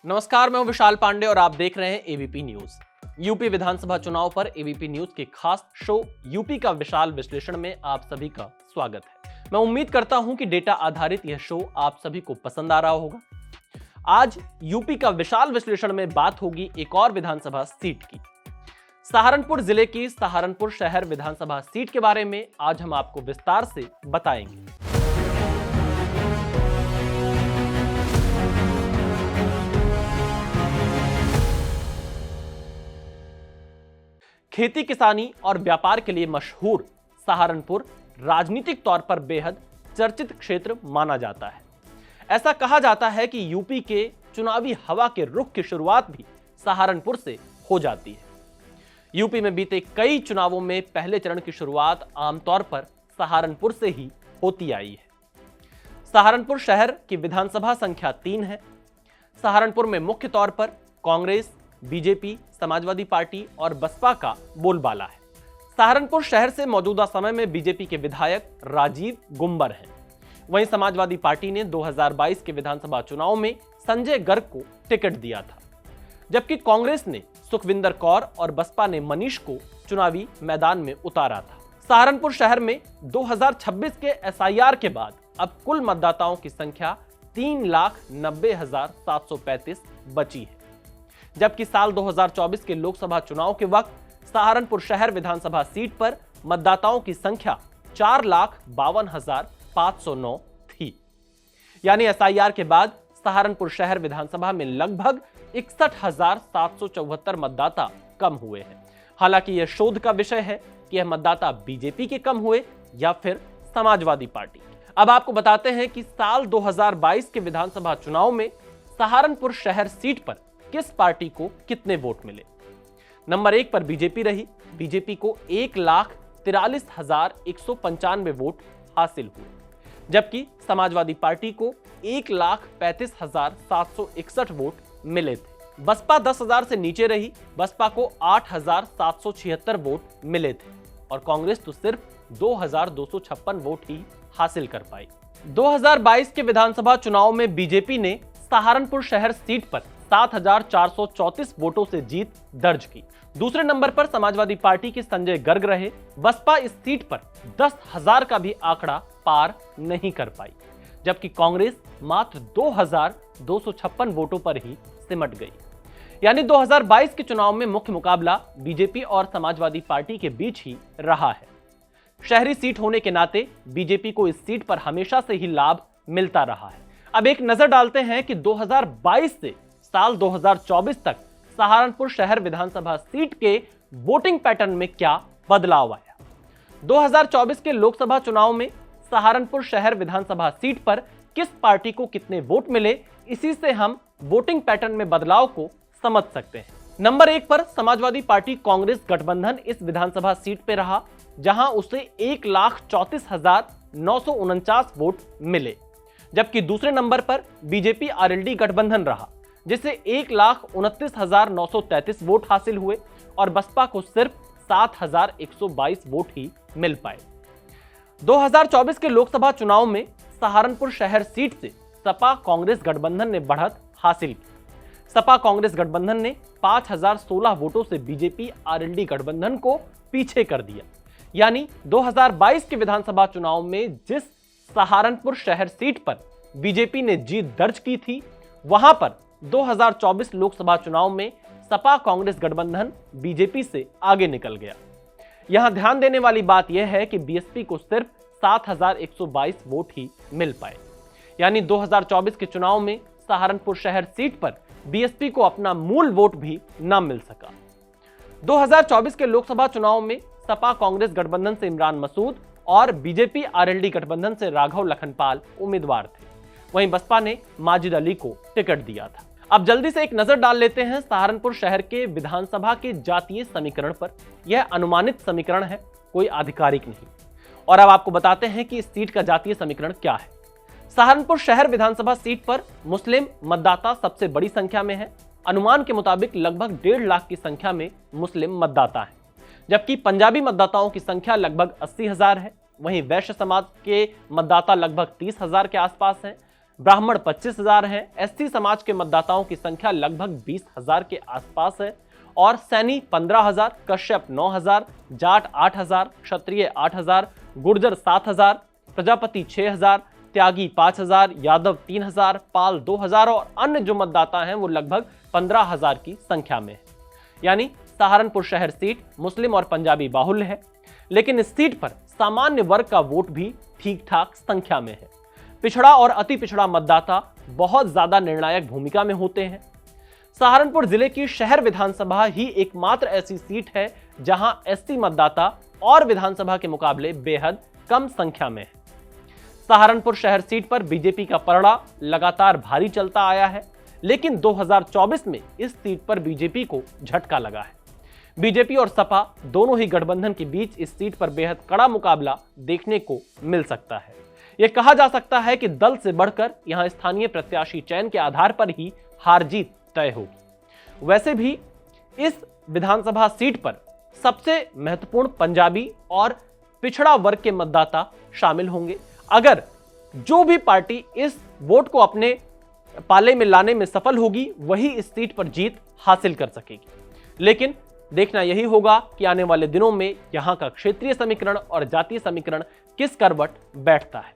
नमस्कार, मैं हूं विशाल पांडे और आप देख रहे हैं एबीपी न्यूज। यूपी विधानसभा चुनाव पर एबीपी न्यूज के खास शो यूपी का विशाल विश्लेषण में आप सभी का स्वागत है। मैं उम्मीद करता हूं कि डेटा आधारित यह शो आप सभी को पसंद आ रहा होगा। आज यूपी का विशाल विश्लेषण में बात होगी एक और विधानसभा सीट की। सहारनपुर जिले की सहारनपुर शहर विधानसभा सीट के बारे में आज हम आपको विस्तार से बताएंगे। खेती किसानी और व्यापार के लिए मशहूर सहारनपुर राजनीतिक तौर पर बेहद चर्चित क्षेत्र माना जाता है। ऐसा कहा जाता है कि यूपी के चुनावी हवा के रुख की शुरुआत भी सहारनपुर से हो जाती है। यूपी में बीते कई चुनावों में पहले चरण की शुरुआत आमतौर पर सहारनपुर से ही होती आई है। सहारनपुर शहर की विधानसभा संख्या 3 है। सहारनपुर में मुख्य तौर पर कांग्रेस, बीजेपी, समाजवादी पार्टी और बसपा का बोलबाला है। सहारनपुर शहर से मौजूदा समय में बीजेपी के विधायक राजीव गुम्बर हैं। वहीं समाजवादी पार्टी ने 2022 के विधानसभा चुनाव में संजय गर्ग को टिकट दिया था, जबकि कांग्रेस ने सुखविंदर कौर और बसपा ने मनीष को चुनावी मैदान में उतारा था। सहारनपुर शहर में 2026 के एसआईआर के बाद अब कुल मतदाताओं की संख्या 3,90,735 बची है, जबकि साल 2024 के लोकसभा चुनाव के वक्त सहारनपुर शहर विधानसभा सीट पर मतदाताओं की संख्या 4,52,509 थी। यानी एसआईआर के बाद सहारनपुर शहर विधानसभा में लगभग 61,774 मतदाता कम हुए हैं। हालांकि यह शोध का विषय है कि यह मतदाता बीजेपी के कम हुए या फिर समाजवादी पार्टी। अब आपको बताते हैं कि साल 2022 के विधानसभा चुनाव में सहारनपुर शहर सीट पर किस पार्टी को कितने वोट मिले। नंबर 1 पर बीजेपी रही। बीजेपी को 1,43,195 वोट हासिल हुए, जबकि समाजवादी पार्टी को 1,35,761 वोट मिले थे। बसपा 10,000 से नीचे रही। बसपा को 8,776 वोट मिले थे और कांग्रेस तो सिर्फ 2,256 वोट ही हासिल कर पाई। 2022 के विधानसभा चुनाव में बीजेपी ने सहारनपुर शहर सीट पर 7,434 वोटों से जीत दर्ज की। दूसरे नंबर पर समाजवादी पार्टी के संजय गर्ग रहे। बसपा इस सीट पर 10,000 का भी आंकड़ा पार नहीं कर पाई, जबकि कांग्रेस मात्र 2,256 वोटों पर ही सिमट गई। यानी 2022 के चुनाव में मुख्य मुकाबला बीजेपी और समाजवादी पार्टी के बीच ही रहा है। शहरी सीट होने के नाते बीजेपी को इस सीट पर हमेशा से ही लाभ मिलता रहा है। अब एक नजर डालते हैं कि 2022 से साल 2024 तक सहारनपुर शहर विधानसभा सीट के वोटिंग पैटर्न में क्या बदलाव आया। 2024 के लोकसभा चुनाव में सहारनपुर शहर विधानसभा सीट पर किस पार्टी को कितने वोट मिले, इसी से हम वोटिंग पैटर्न में बदलाव को समझ सकते हैं। नंबर 1 पर समाजवादी पार्टी कांग्रेस गठबंधन इस विधानसभा सीट पे रहा, जहां उसे 1,34,949 वोट मिले, जबकि दूसरे नंबर पर बीजेपी आरएलडी गठबंधन रहा, जिसे 1,29,933 वोट हासिल हुए और बसपा को सिर्फ 7,122 वोट ही मिल पाए। 2024 के लोकसभा चुनाव में सहारनपुर शहर सीट से सपा कांग्रेस गठबंधन ने बढ़त हासिल की। सपा कांग्रेस गठबंधन ने 5,016 वोटों से बीजेपी आरएलडी गठबंधन को पीछे कर दिया। यानी 2022 के विधानसभा चुनाव में जिस सहारनपुर शहर सीट पर बीजेपी ने जीत दर्ज की थी, वहां पर 2024 लोकसभा चुनाव में सपा कांग्रेस गठबंधन बीजेपी से आगे निकल गया। यहां ध्यान देने वाली बात यह है कि बीएसपी को सिर्फ 7,122 वोट ही मिल पाए। यानी 2024 के चुनाव में सहारनपुर शहर सीट पर बीएसपी को अपना मूल वोट भी न मिल सका। 2024 के लोकसभा चुनाव में सपा कांग्रेस गठबंधन से इमरान मसूद और बीजेपी आरएलडी गठबंधन से राघव लखनपाल उम्मीदवार थे। वहीं बसपा ने माजिद अली को टिकट दिया था। अब जल्दी से एक नजर डाल लेते हैं सहारनपुर शहर के विधानसभा के जातीय समीकरण पर। यह अनुमानित समीकरण है, कोई आधिकारिक नहीं। और अब आपको बताते हैं कि इस सीट का जातीय समीकरण क्या है। सहारनपुर शहर विधानसभा सीट पर मुस्लिम मतदाता सबसे बड़ी संख्या में है। अनुमान के मुताबिक लगभग 1.5 लाख की संख्या में मुस्लिम मतदाता हैं, जबकि पंजाबी मतदाताओं की संख्या लगभग 80,000 है। वहीं वैश्य समाज के मतदाता लगभग 30,000 के आसपास हैं। ब्राह्मण 25,000 हैं। एससी समाज के मतदाताओं की संख्या लगभग 20,000 के आसपास है और सैनी 15,000, कश्यप 9,000, जाट 8,000, क्षत्रिय 8,000, गुर्जर 7,000, प्रजापति 6,000, त्यागी 5,000, यादव 3,000, पाल 2,000 और अन्य जो मतदाता हैं वो लगभग 15,000 की संख्या में है। यानी सहारनपुर शहर सीट मुस्लिम और पंजाबी बाहुल्य है, लेकिन इस सीट पर सामान्य वर्ग का वोट भी ठीक ठाक संख्या में है। पिछड़ा और अति पिछड़ा मतदाता बहुत ज्यादा निर्णायक भूमिका में होते हैं। सहारनपुर जिले की शहर विधानसभा ही एकमात्र ऐसी सीट है जहां एससी मतदाता और विधानसभा के मुकाबले बेहद कम संख्या में है। सहारनपुर शहर सीट पर बीजेपी का पलड़ा लगातार भारी चलता आया है, लेकिन 2024 में इस सीट पर बीजेपी को झटका लगा है। बीजेपी और सपा दोनों ही गठबंधन के बीच इस सीट पर बेहद कड़ा मुकाबला देखने को मिल सकता है। यह कहा जा सकता है कि दल से बढ़कर यहां स्थानीय प्रत्याशी चयन के आधार पर ही हार जीत तय होगी। वैसे भी इस विधानसभा सीट पर सबसे महत्वपूर्ण पंजाबी और पिछड़ा वर्ग के मतदाता शामिल होंगे। अगर जो भी पार्टी इस वोट को अपने पाले में लाने में सफल होगी वही इस सीट पर जीत हासिल कर सकेगी। लेकिन देखना यही होगा कि आने वाले दिनों में यहां का क्षेत्रीय समीकरण और जातीय समीकरण किस करवट बैठता है।